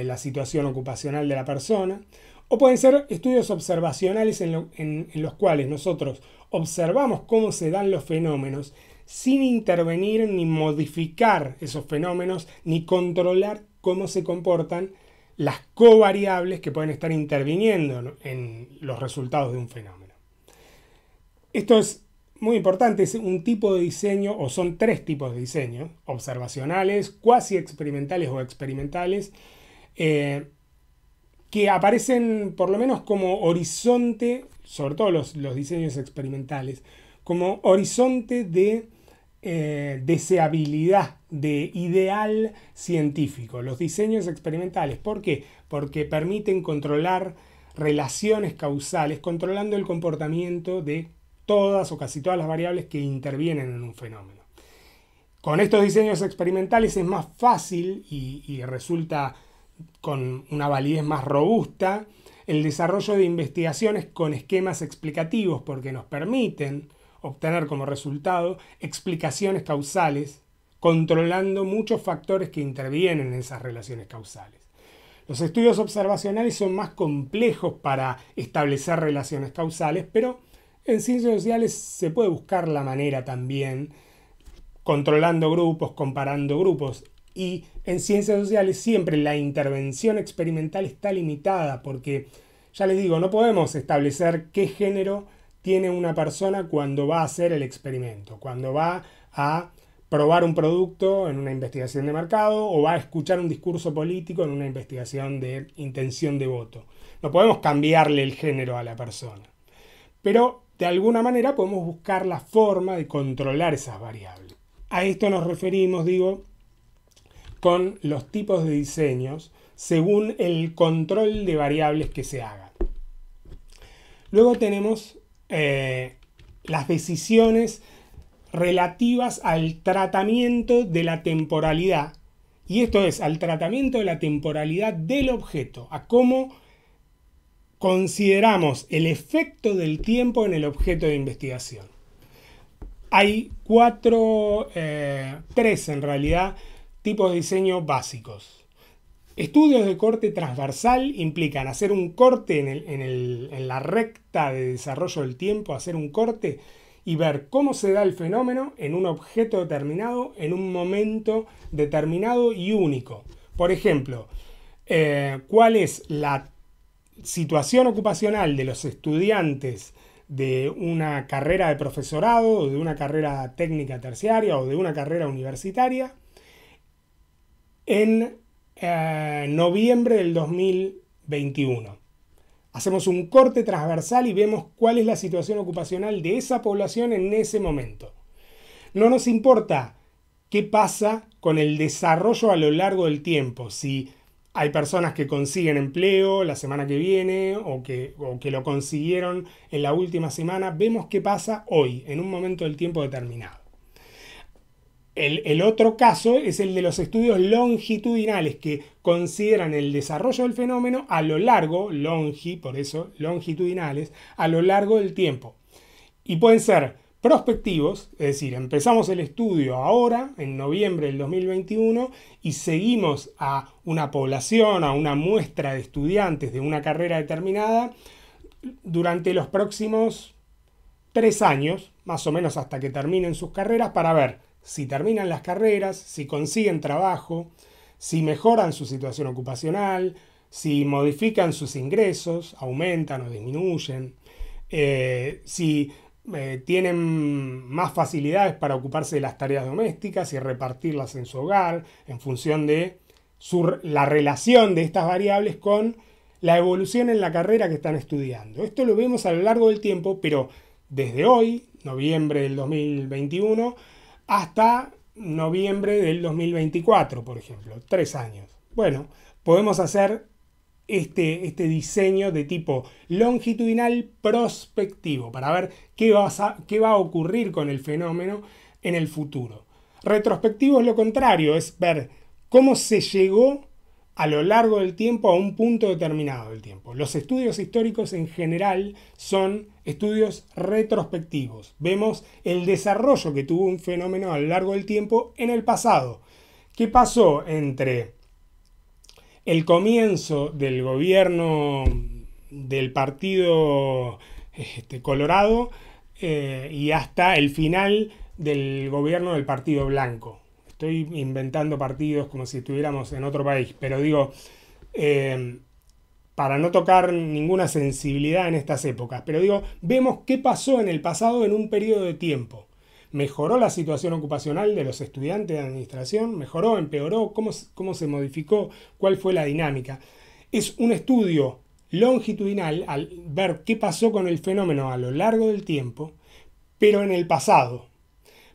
la situación ocupacional de la persona. O pueden ser estudios observacionales en los cuales nosotros observamos cómo se dan los fenómenos sin intervenir ni modificar esos fenómenos ni controlar cómo se comportan las covariables que pueden estar interviniendo en los resultados de un fenómeno. Esto es muy importante, es un tipo de diseño, o son tres tipos de diseño: observacionales, cuasi experimentales o experimentales, que aparecen por lo menos como horizonte, sobre todo los diseños experimentales, como horizonte de deseabilidad, de ideal científico, los diseños experimentales. ¿Por qué? Porque permiten controlar relaciones causales, controlando el comportamiento de todas o casi todas las variables que intervienen en un fenómeno. Con estos diseños experimentales es más fácil y resulta con una validez más robusta el desarrollo de investigaciones con esquemas explicativos, porque nos permiten obtener como resultado explicaciones causales, controlando muchos factores que intervienen en esas relaciones causales. Los estudios observacionales son más complejos para establecer relaciones causales, pero en ciencias sociales se puede buscar la manera también, controlando grupos, comparando grupos. Y en ciencias sociales siempre la intervención experimental está limitada porque, ya les digo, no podemos establecer qué género tiene una persona cuando va a hacer el experimento, cuando va a probar un producto en una investigación de mercado o va a escuchar un discurso político en una investigación de intención de voto. No podemos cambiarle el género a la persona. Pero de alguna manera podemos buscar la forma de controlar esas variables. A esto nos referimos, digo, con los tipos de diseños según el control de variables que se hagan. Luego tenemos las decisiones relativas al tratamiento de la temporalidad. Y esto es, al tratamiento de la temporalidad del objeto, a cómo consideramos el efecto del tiempo en el objeto de investigación. Hay tres en realidad, tipos de diseño básicos. Estudios de corte transversal implican hacer un corte en la recta de desarrollo del tiempo, hacer un corte y ver cómo se da el fenómeno en un objeto determinado, en un momento determinado y único. Por ejemplo, ¿cuál es la situación ocupacional de los estudiantes de una carrera de profesorado, o de una carrera técnica terciaria o de una carrera universitaria en noviembre del 2021? Hacemos un corte transversal y vemos cuál es la situación ocupacional de esa población en ese momento. No nos importa qué pasa con el desarrollo a lo largo del tiempo, si hay personas que consiguen empleo la semana que viene o que lo consiguieron en la última semana. Vemos qué pasa hoy, en un momento del tiempo determinado. El otro caso es el de los estudios longitudinales, que consideran el desarrollo del fenómeno a lo largo, por eso longitudinales, a lo largo del tiempo. Y pueden ser prospectivos, es decir, empezamos el estudio ahora, en noviembre del 2021, y seguimos a una población, a una muestra de estudiantes de una carrera determinada durante los próximos 3 años, más o menos hasta que terminen sus carreras, para ver si terminan las carreras, si consiguen trabajo, si mejoran su situación ocupacional, si modifican sus ingresos, aumentan o disminuyen, si tienen más facilidades para ocuparse de las tareas domésticas y repartirlas en su hogar, en función de la relación de estas variables con la evolución en la carrera que están estudiando. Esto lo vemos a lo largo del tiempo, pero desde hoy, noviembre del 2021, hasta noviembre del 2024, por ejemplo, 3 años. Bueno, podemos hacer este diseño de tipo longitudinal prospectivo para ver qué va a ocurrir con el fenómeno en el futuro. Retrospectivo es lo contrario, es ver cómo se llegó a lo largo del tiempo a un punto determinado del tiempo. Los estudios históricos en general son estudios retrospectivos. Vemos el desarrollo que tuvo un fenómeno a lo largo del tiempo en el pasado. ¿Qué pasó entre el comienzo del gobierno del Partido Colorado y hasta el final del gobierno del Partido Blanco? Estoy inventando partidos como si estuviéramos en otro país, pero digo, para no tocar ninguna sensibilidad en estas épocas, pero digo, vemos qué pasó en el pasado en un periodo de tiempo. ¿Mejoró la situación ocupacional de los estudiantes de administración? ¿Mejoró? ¿Empeoró? ¿Cómo se modificó? ¿Cuál fue la dinámica? Es un estudio longitudinal al ver qué pasó con el fenómeno a lo largo del tiempo, pero en el pasado.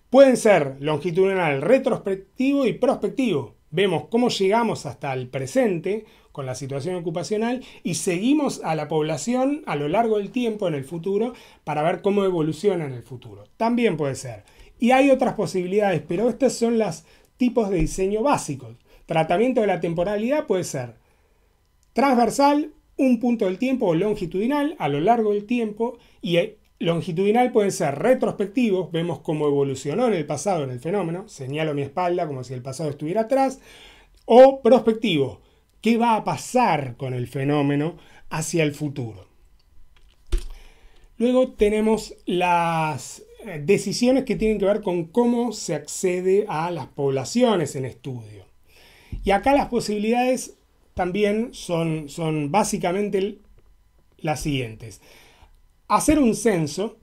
Pueden ser longitudinal, retrospectivo y prospectivo. Vemos cómo llegamos hasta el presente con la situación ocupacional y seguimos a la población a lo largo del tiempo en el futuro para ver cómo evoluciona en el futuro. También puede ser. Y hay otras posibilidades, pero estos son los tipos de diseño básicos. Tratamiento de la temporalidad puede ser transversal, un punto del tiempo, o longitudinal a lo largo del tiempo, y longitudinal pueden ser retrospectivos, vemos cómo evolucionó en el pasado en el fenómeno, señalo mi espalda como si el pasado estuviera atrás, o prospectivo, qué va a pasar con el fenómeno hacia el futuro. Luego tenemos las decisiones que tienen que ver con cómo se accede a las poblaciones en estudio. Y acá las posibilidades también son básicamente las siguientes. Hacer un censo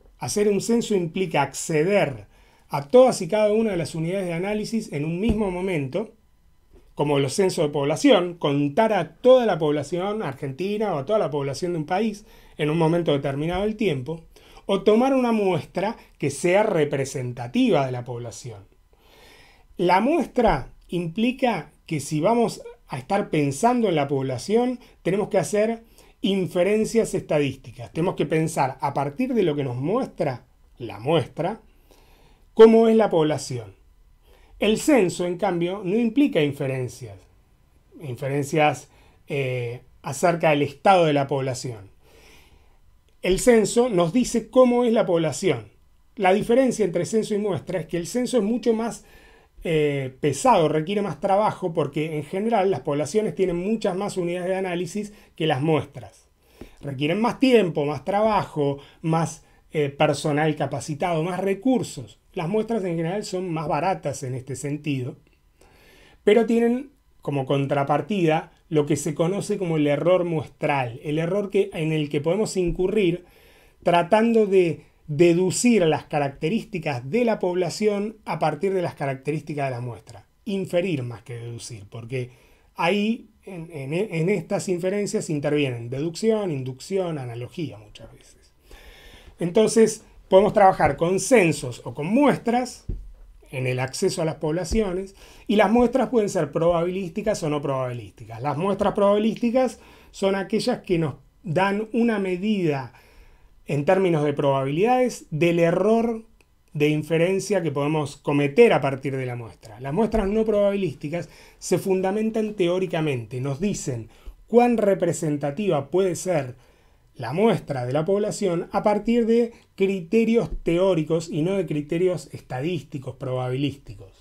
implica acceder a todas y cada una de las unidades de análisis en un mismo momento, como los censos de población, contar a toda la población argentina o a toda la población de un país en un momento determinado del tiempo, o tomar una muestra que sea representativa de la población. La muestra implica que si vamos a estar pensando en la población, tenemos que hacer inferencias estadísticas. Tenemos que pensar a partir de lo que nos muestra la muestra, cómo es la población. El censo, en cambio, no implica inferencias acerca del estado de la población. El censo nos dice cómo es la población. La diferencia entre censo y muestra es que el censo es mucho más pesado, requiere más trabajo porque en general las poblaciones tienen muchas más unidades de análisis que las muestras. Requieren más tiempo, más trabajo, más personal capacitado, más recursos. Las muestras en general son más baratas en este sentido, pero tienen como contrapartida lo que se conoce como el error muestral, el error en el que podemos incurrir tratando de deducir las características de la población a partir de las características de la muestra. Inferir más que deducir, porque ahí en estas inferencias intervienen deducción, inducción, analogía muchas veces. Entonces podemos trabajar con censos o con muestras en el acceso a las poblaciones, y las muestras pueden ser probabilísticas o no probabilísticas. Las muestras probabilísticas son aquellas que nos dan una medida en términos de probabilidades del error de inferencia que podemos cometer a partir de la muestra. Las muestras no probabilísticas se fundamentan teóricamente, nos dicen cuán representativa puede ser la muestra de la población a partir de criterios teóricos y no de criterios estadísticos, probabilísticos.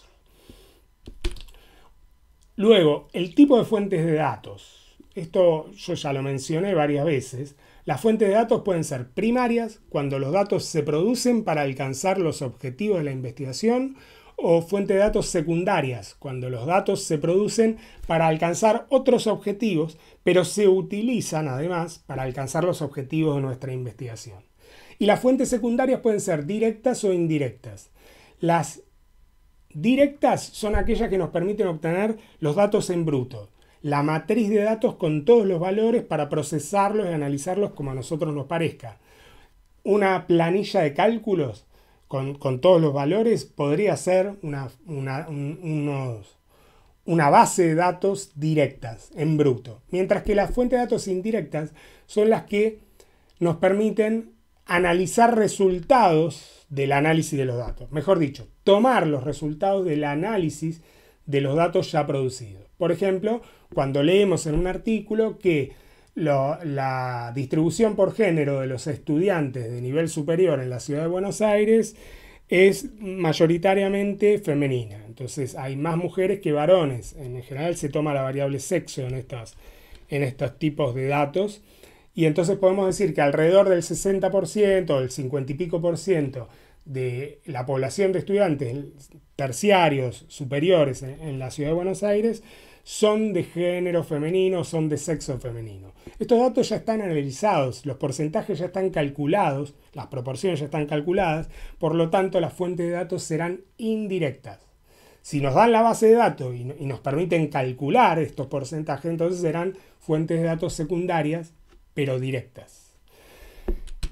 Luego, el tipo de fuentes de datos. Esto yo ya lo mencioné varias veces. Las fuentes de datos pueden ser primarias, cuando los datos se producen para alcanzar los objetivos de la investigación, o fuentes de datos secundarias, cuando los datos se producen para alcanzar otros objetivos, pero se utilizan además para alcanzar los objetivos de nuestra investigación. Y las fuentes secundarias pueden ser directas o indirectas. Las directas son aquellas que nos permiten obtener los datos en bruto, la matriz de datos con todos los valores para procesarlos y analizarlos como a nosotros nos parezca. Una planilla de cálculos con todos los valores podría ser una base de datos directas en bruto, mientras que las fuentes de datos indirectas son las que nos permiten analizar resultados del análisis de los datos. Mejor dicho, tomar los resultados del análisis de los datos ya producidos. Por ejemplo, cuando leemos en un artículo que la distribución por género de los estudiantes de nivel superior en la ciudad de Buenos Aires es mayoritariamente femenina. Entonces hay más mujeres que varones. En general se toma la variable sexo en estos tipos de datos. Y entonces podemos decir que alrededor del 60% o del 50 y pico por ciento de la población de estudiantes terciarios superiores en la ciudad de Buenos Aires son de género femenino, son de sexo femenino. Estos datos ya están analizados, los porcentajes ya están calculados, las proporciones ya están calculadas, por lo tanto las fuentes de datos serán indirectas. Si nos dan la base de datos y nos permiten calcular estos porcentajes, entonces serán fuentes de datos secundarias, pero directas.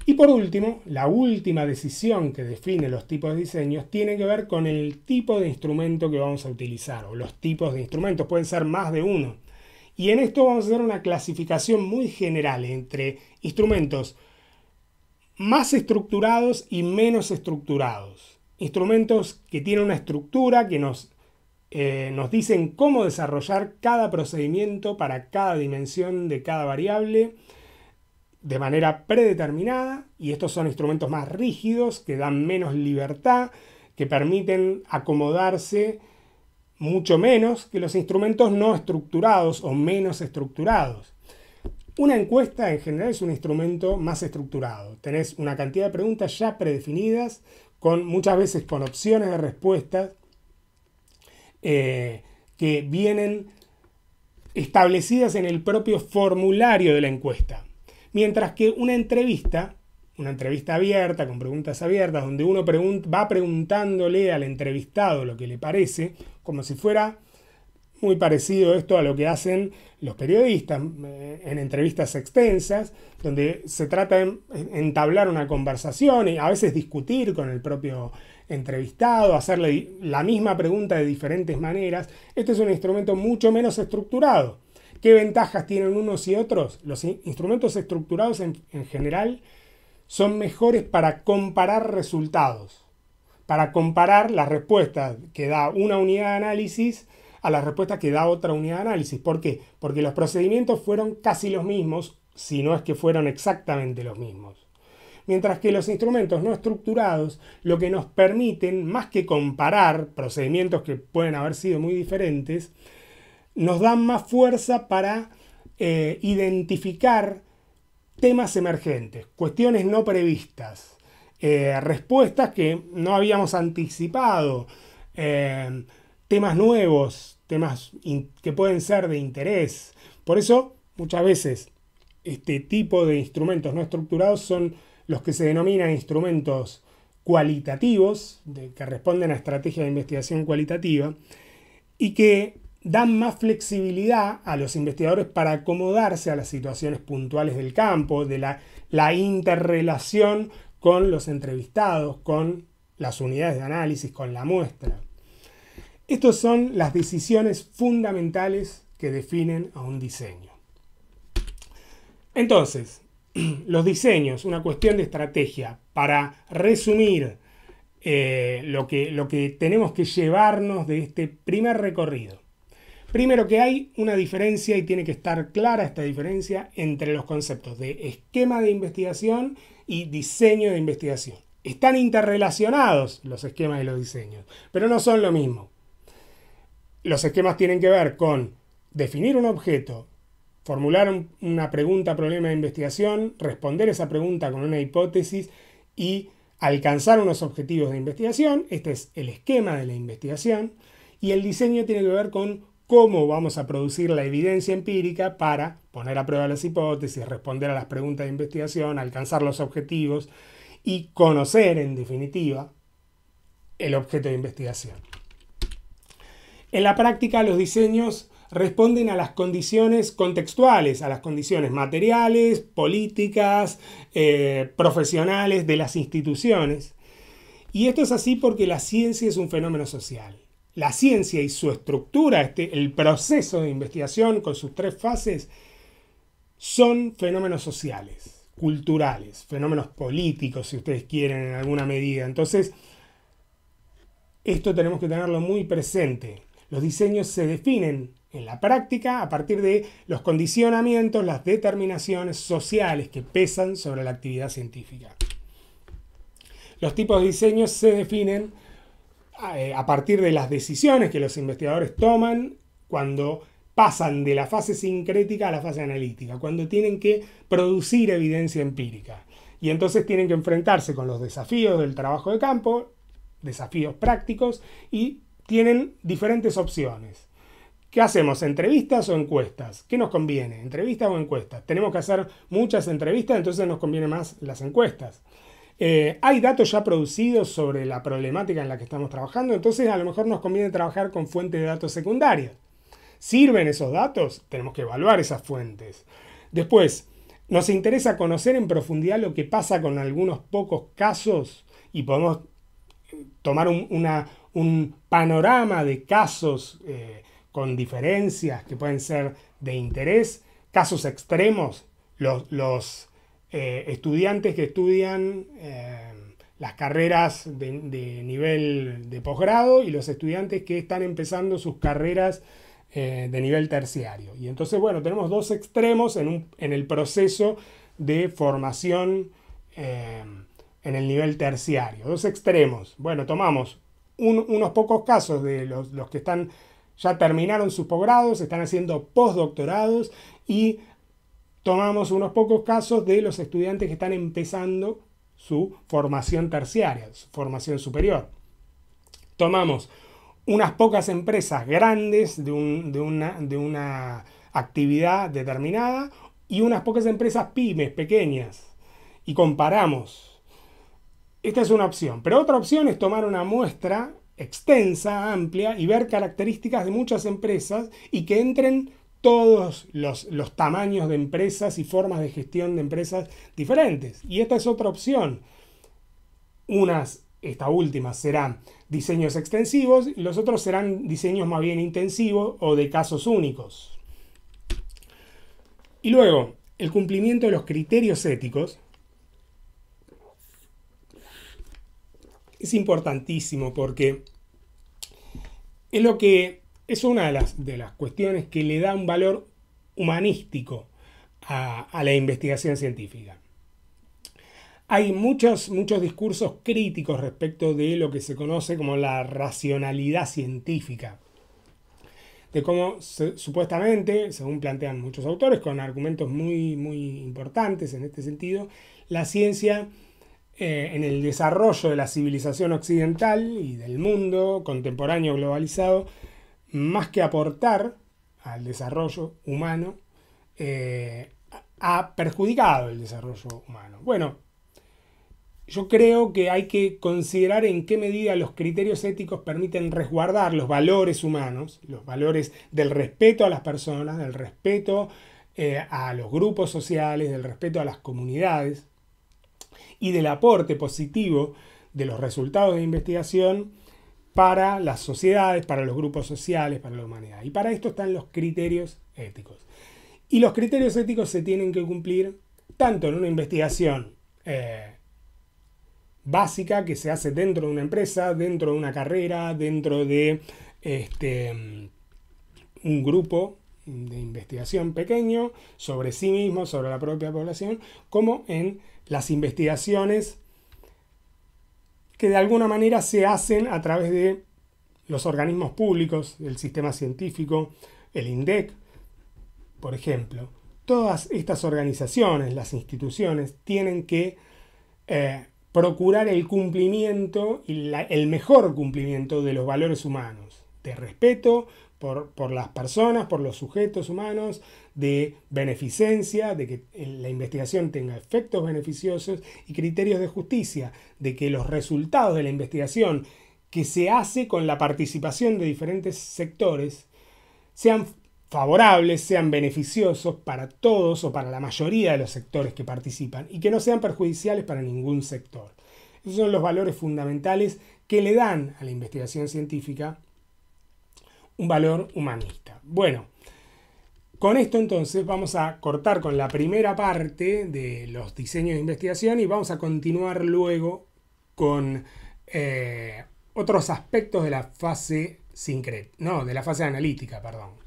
Y por último, la última decisión que define los tipos de diseños tiene que ver con el tipo de instrumento que vamos a utilizar, o los tipos de instrumentos, pueden ser más de uno. Y en esto vamos a hacer una clasificación muy general entre instrumentos más estructurados y menos estructurados. Instrumentos que tienen una estructura, que nos dicen cómo desarrollar cada procedimiento para cada dimensión de cada variable de manera predeterminada, y estos son instrumentos más rígidos, que dan menos libertad, que permiten acomodarse mucho menos que los instrumentos no estructurados o menos estructurados. Una encuesta en general es un instrumento más estructurado. Tenés una cantidad de preguntas ya predefinidas, muchas veces con opciones de respuestas que vienen establecidas en el propio formulario de la encuesta. Mientras que una entrevista abierta, con preguntas abiertas, donde uno va preguntándole al entrevistado lo que le parece, como si fuera muy parecido esto a lo que hacen los periodistas en entrevistas extensas, donde se trata de entablar una conversación y a veces discutir con el propio entrevistado, hacerle la misma pregunta de diferentes maneras. Este es un instrumento mucho menos estructurado. ¿Qué ventajas tienen unos y otros? Los instrumentos estructurados en general son mejores para comparar resultados, para comparar las respuestas que da una unidad de análisis a las respuestas que da otra unidad de análisis. ¿Por qué? Porque los procedimientos fueron casi los mismos, si no es que fueron exactamente los mismos. Mientras que los instrumentos no estructurados lo que nos permiten, más que comparar procedimientos que pueden haber sido muy diferentes, nos dan más fuerza para identificar temas emergentes, cuestiones no previstas, respuestas que no habíamos anticipado, temas nuevos, temas que pueden ser de interés. Por eso, muchas veces, este tipo de instrumentos no estructurados son los que se denominan instrumentos cualitativos, que responden a estrategias de investigación cualitativa, y que dan más flexibilidad a los investigadores para acomodarse a las situaciones puntuales del campo, de la interrelación con los entrevistados, con las unidades de análisis, con la muestra. Estas son las decisiones fundamentales que definen a un diseño. Entonces, los diseños, una cuestión de estrategia. Para resumir lo que tenemos que llevarnos de este primer recorrido. Primero, que hay una diferencia, y tiene que estar clara esta diferencia, entre los conceptos de esquema de investigación y diseño de investigación. Están interrelacionados los esquemas y los diseños, pero no son lo mismo. Los esquemas tienen que ver con definir un objeto, formular una pregunta, problema de investigación, responder esa pregunta con una hipótesis y alcanzar unos objetivos de investigación. Este es el esquema de la investigación. Y el diseño tiene que ver con cómo vamos a producir la evidencia empírica para poner a prueba las hipótesis, responder a las preguntas de investigación, alcanzar los objetivos y conocer, en definitiva, el objeto de investigación. En la práctica, los diseños responden a las condiciones contextuales, a las condiciones materiales, políticas, profesionales de las instituciones. Y esto es así porque la ciencia es un fenómeno social. La ciencia y su estructura, el proceso de investigación con sus tres fases, son fenómenos sociales, culturales, fenómenos políticos, si ustedes quieren, en alguna medida. Entonces, esto tenemos que tenerlo muy presente. Los diseños se definen en la práctica a partir de los condicionamientos, las determinaciones sociales que pesan sobre la actividad científica. Los tipos de diseños se definen a partir de las decisiones que los investigadores toman cuando pasan de la fase sincrética a la fase analítica, cuando tienen que producir evidencia empírica. Y entonces tienen que enfrentarse con los desafíos del trabajo de campo, desafíos prácticos, y tienen diferentes opciones. ¿Qué hacemos? ¿Entrevistas o encuestas? ¿Qué nos conviene? ¿Entrevistas o encuestas? Tenemos que hacer muchas entrevistas, entonces nos conviene más las encuestas. Hay datos ya producidos sobre la problemática en la que estamos trabajando, entonces a lo mejor nos conviene trabajar con fuentes de datos secundarias. ¿Sirven esos datos? Tenemos que evaluar esas fuentes. Después, Nos interesa conocer en profundidad lo que pasa con algunos pocos casos y podemos tomar un panorama de casos con diferencias que pueden ser de interés, casos extremos, los estudiantes que estudian las carreras de nivel de posgrado y los estudiantes que están empezando sus carreras de nivel terciario. Y entonces, bueno, tenemos dos extremos en el proceso de formación en el nivel terciario. Dos extremos. Bueno, tomamos unos pocos casos de los que ya terminaron sus posgrados, están haciendo postdoctorados, y tomamos unos pocos casos de los estudiantes que están empezando su formación terciaria, su formación superior. Tomamos unas pocas empresas grandes de una actividad determinada y unas pocas empresas pymes, pequeñas, y comparamos. Esta es una opción, pero otra opción es tomar una muestra extensa, amplia, y ver características de muchas empresas y que entren todos los tamaños de empresas y formas de gestión de empresas diferentes. Y esta es otra opción. Esta última serán diseños extensivos y los otros serán diseños más bien intensivos o de casos únicos. Y luego, el cumplimiento de los criterios éticos es importantísimo porque es una de las cuestiones que le da un valor humanístico a la investigación científica. Hay muchos discursos críticos respecto de lo que se conoce como la racionalidad científica, de cómo supuestamente, según plantean muchos autores con argumentos muy, muy importantes en este sentido, la ciencia en el desarrollo de la civilización occidental y del mundo contemporáneo globalizado, más que aportar al desarrollo humano, ha perjudicado el desarrollo humano. Bueno, yo creo que hay que considerar en qué medida los criterios éticos permiten resguardar los valores humanos, los valores del respeto a las personas, del respeto a los grupos sociales, del respeto a las comunidades y del aporte positivo de los resultados de investigación para las sociedades, para los grupos sociales, para la humanidad. Y para esto están los criterios éticos. Y los criterios éticos se tienen que cumplir tanto en una investigación básica que se hace dentro de una empresa, dentro de una carrera, dentro de un grupo de investigación pequeño sobre sí mismo, sobre la propia población, como en las investigaciones que de alguna manera se hacen a través de los organismos públicos, el sistema científico, el INDEC, por ejemplo. Todas estas organizaciones, las instituciones, tienen que procurar el cumplimiento y el mejor cumplimiento de los valores humanos, de respeto por las personas, por los sujetos humanos, de beneficencia, de que la investigación tenga efectos beneficiosos y criterios de justicia, de que los resultados de la investigación que se hace con la participación de diferentes sectores sean favorables, sean beneficiosos para todos o para la mayoría de los sectores que participan y que no sean perjudiciales para ningún sector. Esos son los valores fundamentales que le dan a la investigación científica un valor humanista. Bueno, con esto entonces vamos a cortar con la primera parte de los diseños de investigación y vamos a continuar luego con otros aspectos de la fase de la fase analítica, perdón.